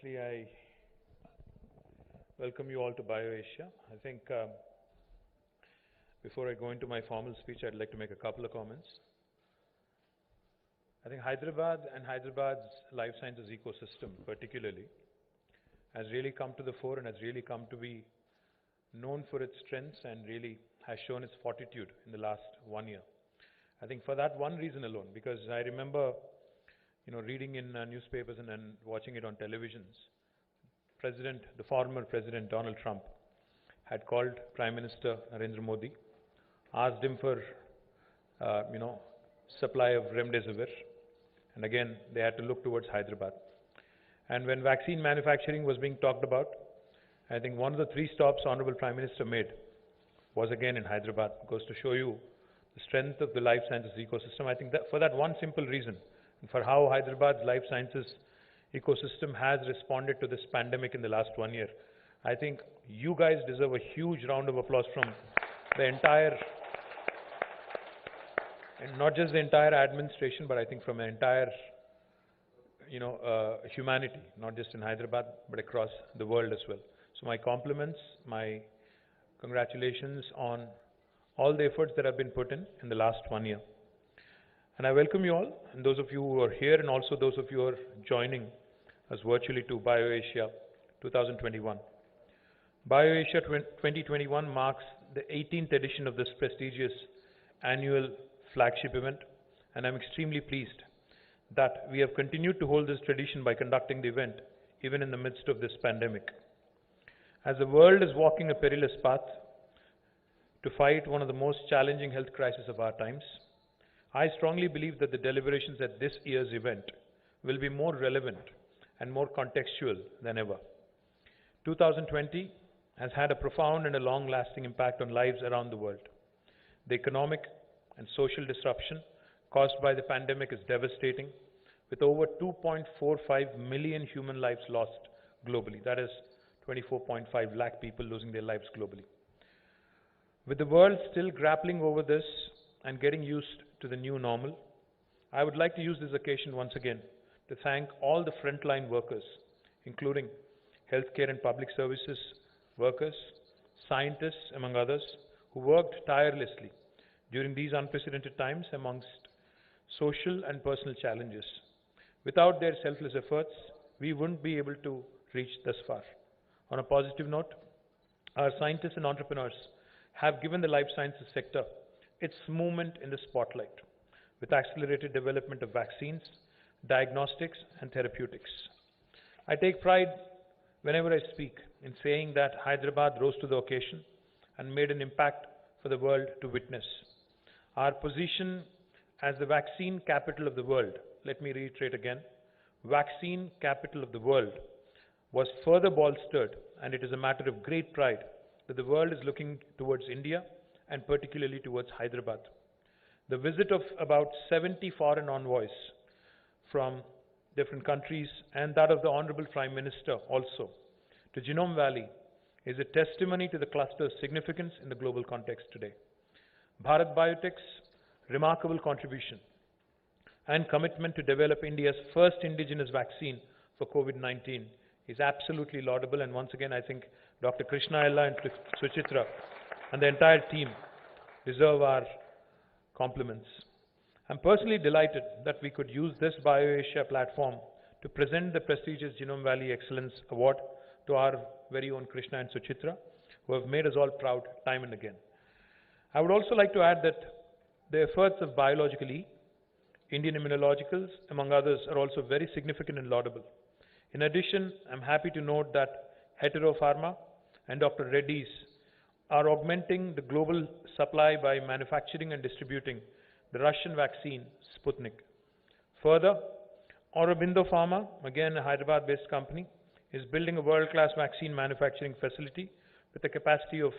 Firstly, I welcome you all to BioAsia. I think before I go into my formal speech, I'd like to make a couple of comments. I think Hyderabad and Hyderabad's life sciences ecosystem particularly has really come to the fore and has really come to be known for its strengths and really has shown its fortitude in the last 1 year. I think for that one reason alone, because I remember reading in newspapers and then watching it on televisions, the former President Donald Trump had called Prime Minister Narendra Modi, asked him for, supply of remdesivir, and again they had to look towards Hyderabad. And when vaccine manufacturing was being talked about, I think one of the 3 stops Honorable Prime Minister made was again in Hyderabad. It goes to show you the strength of the life sciences ecosystem. I think that for that one simple reason, and for how Hyderabad's life sciences ecosystem has responded to this pandemic in the last 1 year, I think you guys deserve a huge round of applause from the entire, and not just the entire administration, but I think from the entire, humanity, not just in Hyderabad, but across the world as well. So my compliments, my congratulations on all the efforts that have been put in the last 1 year. And I welcome you all, and those of you who are here and also those of you who are joining us virtually to BioAsia 2021. BioAsia 2021 marks the 18th edition of this prestigious annual flagship event, and I'm extremely pleased that we have continued to hold this tradition by conducting the event even in the midst of this pandemic. As the world is walking a perilous path to fight one of the most challenging health crises of our times, I strongly believe that the deliberations at this year's event will be more relevant and more contextual than ever. 2020 has had a profound and a long-lasting impact on lives around the world. The economic and social disruption caused by the pandemic is devastating, with over 2.45 million human lives lost globally. That is 24.5 lakh people losing their lives globally. With the world still grappling over this and getting used to the new normal, I would like to use this occasion once again to thank all the frontline workers, including healthcare and public services workers, scientists, among others, who worked tirelessly during these unprecedented times amongst social and personal challenges. Without their selfless efforts, we wouldn't be able to reach this far. On a positive note, our scientists and entrepreneurs have given the life sciences sector its movement in the spotlight, with accelerated development of vaccines, diagnostics, and therapeutics. I take pride whenever I speak in saying that Hyderabad rose to the occasion and made an impact for the world to witness. Our position as the vaccine capital of the world, let me reiterate again, vaccine capital of the world, was further bolstered, and it is a matter of great pride that the world is looking towards India and particularly towards Hyderabad. The visit of about 70 foreign envoys from different countries and that of the Honorable Prime Minister also to Genome Valley is a testimony to the cluster's significance in the global context today. Bharat Biotech's remarkable contribution and commitment to develop India's first indigenous vaccine for COVID-19 is absolutely laudable, and once again I think Dr. Krishna Ella and Suchitra and the entire team deserve our compliments. I'm personally delighted that we could use this BioAsia platform to present the prestigious Genome Valley Excellence Award to our very own Krishna and Suchitra, who have made us all proud time and again. I would also like to add that the efforts of Biological E, Indian Immunologicals, among others, are also very significant and laudable. In addition, I'm happy to note that Hetero Pharma and Dr. Reddy's are augmenting the global supply by manufacturing and distributing the Russian vaccine Sputnik. Further, Aurobindo Pharma, again a Hyderabad-based company, is building a world-class vaccine manufacturing facility with a capacity of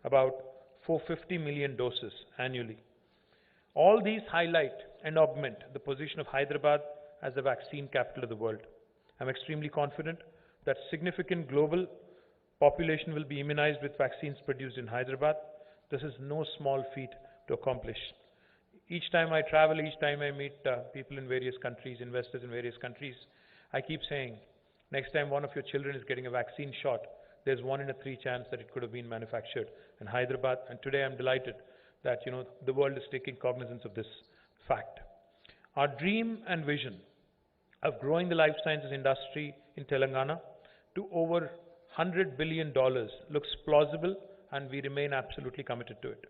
about 450 million doses annually. All these highlight and augment the position of Hyderabad as the vaccine capital of the world. I'm extremely confident that significant global population will be immunized with vaccines produced in Hyderabad. This is no small feat to accomplish. Each time I travel, each time I meet people in various countries, investors in various countries, I keep saying Next time one of your children is getting a vaccine shot, there's 1 in 3 chance that it could have been manufactured in Hyderabad. And today I'm delighted that, the world is taking cognizance of this fact. Our dream and vision of growing the life sciences industry in Telangana to over $100 billion looks plausible, and we remain absolutely committed to it.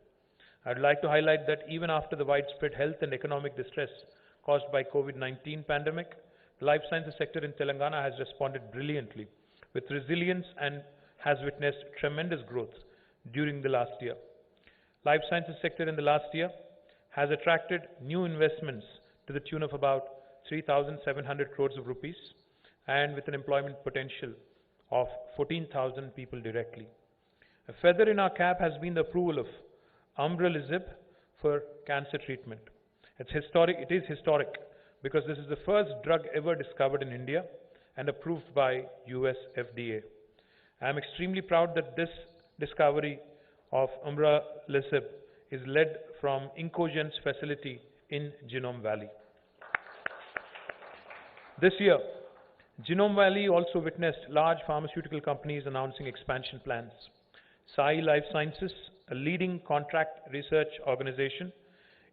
I'd like to highlight that even after the widespread health and economic distress caused by COVID-19 pandemic, the life sciences sector in Telangana has responded brilliantly with resilience and has witnessed tremendous growth during the last year. Life sciences sector in the last year has attracted new investments to the tune of about 3,700 crores of rupees, and with an employment potential of 14,000 people directly. A feather in our cap has been the approval of umbralisib for cancer treatment. It is historic because this is the first drug ever discovered in India and approved by US FDA. I am extremely proud that this discovery of umbralisib is led from Incogen's facility in Genome Valley. This year, Genome Valley also witnessed large pharmaceutical companies announcing expansion plans. Sai Life Sciences, a leading contract research organization,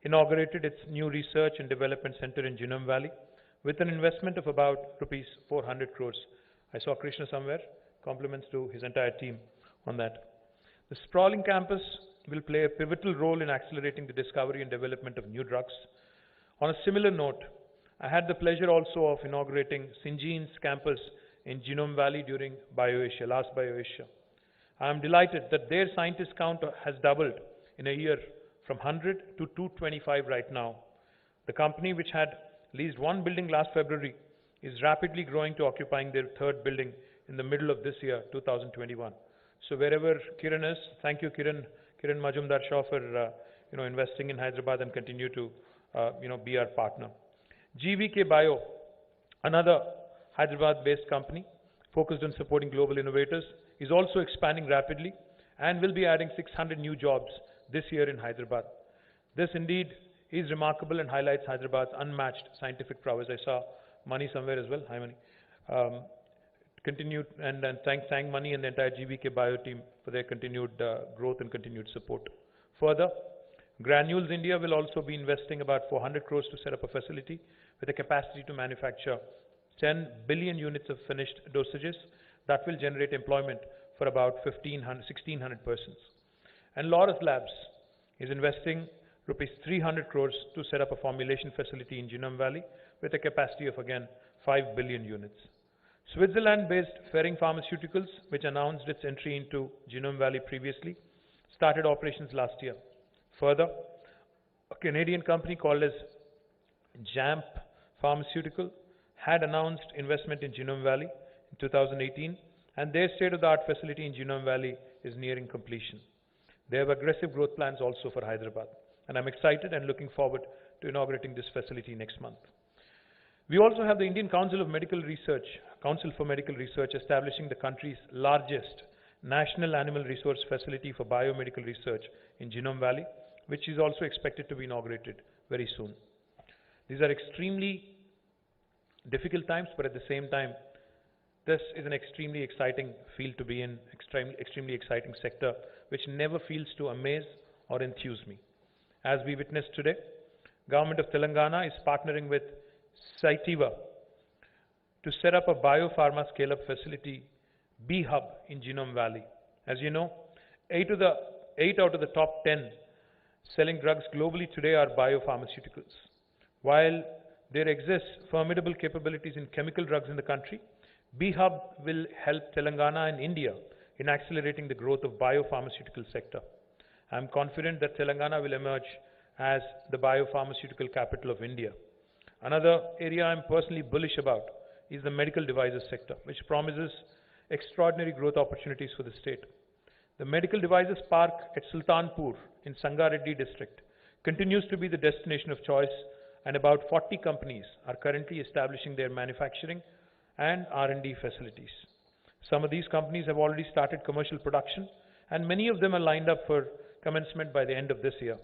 inaugurated its new research and development center in Genome Valley with an investment of about rupees 400 crores. I saw Krishna somewhere. Compliments to his entire team on that. The sprawling campus will play a pivotal role in accelerating the discovery and development of new drugs. On a similar note, I had the pleasure also of inaugurating Syngene's campus in Genome Valley during BioAsia, last BioAsia. I am delighted that their scientist count has doubled in a year from 100 to 225 right now. The company, which had leased one building last February, is rapidly growing to occupying their third building in the middle of this year, 2021. So wherever Kiran is, thank you Kiran Majumdar Shaw for investing in Hyderabad and continue to be our partner. GVK Bio, another Hyderabad-based company focused on supporting global innovators, is also expanding rapidly and will be adding 600 new jobs this year in Hyderabad. This indeed is remarkable and highlights Hyderabad's unmatched scientific prowess. I saw Mani somewhere as well. Hi Mani. Continued and thank Mani and the entire GVK Bio team for their continued growth and continued support. Further, Granules India will also be investing about 400 crores to set up a facility with a capacity to manufacture 10 billion units of finished dosages that will generate employment for about 1,600 persons. And Laurus Labs is investing rupees 300 crores to set up a formulation facility in Genome Valley with a capacity of again 5 billion units. Switzerland-based Ferring Pharmaceuticals, which announced its entry into Genome Valley previously, started operations last year. Further, a Canadian company called as JAMP Pharmaceutical had announced investment in Genome Valley in 2018, and their state-of-the-art facility in Genome Valley is nearing completion. They have aggressive growth plans also for Hyderabad, and I'm excited and looking forward to inaugurating this facility next month. We also have the Indian Council for Medical Research establishing the country's largest national animal resource facility for biomedical research in Genome Valley, which is also expected to be inaugurated very soon. These are extremely difficult times, but at the same time, this is an extremely exciting field to be in, extremely exciting sector, which never fails to amaze or enthuse me. As we witnessed today, Government of Telangana is partnering with Cytiva to set up a biopharma scale-up facility, B-Hub, in Genome Valley. As you know, 8 out of the top 10 selling drugs globally today are biopharmaceuticals. While there exists formidable capabilities in chemical drugs in the country, B-Hub will help Telangana and India in accelerating the growth of biopharmaceutical sector. I am confident that Telangana will emerge as the biopharmaceutical capital of India. Another area I am personally bullish about is the medical devices sector, which promises extraordinary growth opportunities for the state. The medical devices park at Sultanpur in Sangareddy district continues to be the destination of choice, and about 40 companies are currently establishing their manufacturing and R&D facilities. Some of these companies have already started commercial production, and many of them are lined up for commencement by the end of this year.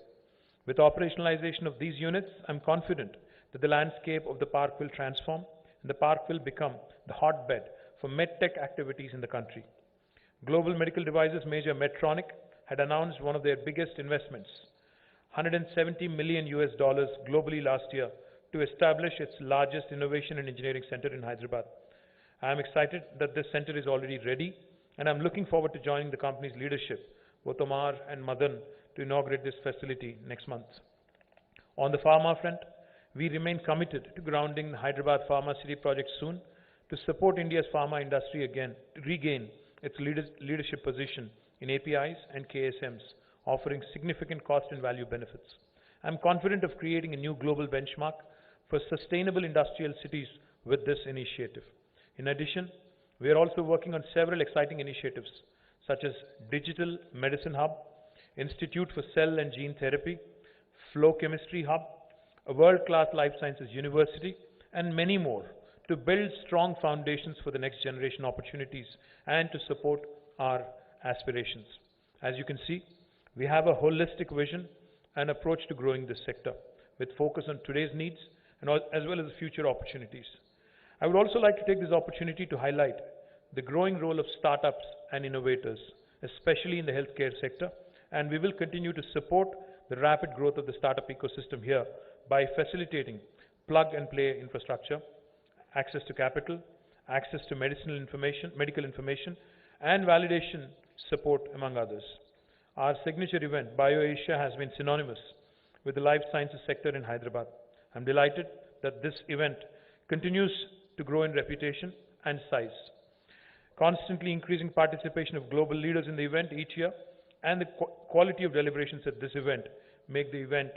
With operationalization of these units, I am confident that the landscape of the park will transform and the park will become the hotbed for medtech activities in the country. Global medical devices major Medtronic had announced one of their biggest investments, $170 million globally last year, to establish its largest innovation and engineering center in Hyderabad. I am excited that this center is already ready, and I'm looking forward to joining the company's leadership, both Omar and Madan, to inaugurate this facility next month. On the pharma front, we remain committed to grounding the Hyderabad Pharma City project soon to support India's pharma industry again to regain its leadership position in APIs and KSMs, offering significant cost and value benefits. I'm confident of creating a new global benchmark for sustainable industrial cities with this initiative. In addition, we are also working on several exciting initiatives such as Digital Medicine Hub, Institute for Cell and Gene Therapy, Flow Chemistry Hub, a world-class life sciences university, and many more to build strong foundations for the next generation opportunities and to support our aspirations. As you can see, we have a holistic vision and approach to growing this sector with focus on today's needs and as well as the future opportunities. I would also like to take this opportunity to highlight the growing role of startups and innovators, especially in the healthcare sector, and we will continue to support the rapid growth of the startup ecosystem here by facilitating plug-and-play infrastructure, access to capital, access to medical information, and validation support, among others. Our signature event, BioAsia, has been synonymous with the life sciences sector in Hyderabad. I'm delighted that this event continues to grow in reputation and size. Constantly increasing participation of global leaders in the event each year and the quality of deliberations at this event make the event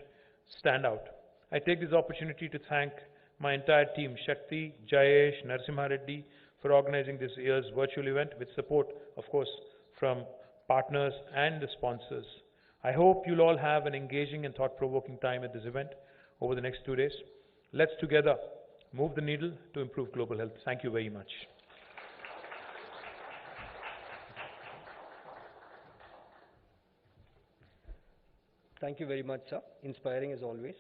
stand out. I take this opportunity to thank my entire team, Shakti, Jayesh, Narasimha Reddy, for organizing this year's virtual event with support, of course, from partners and the sponsors. I hope you'll all have an engaging and thought-provoking time at this event over the next 2 days. Let's together move the needle to improve global health. Thank you very much. Thank you very much, sir. Inspiring as always.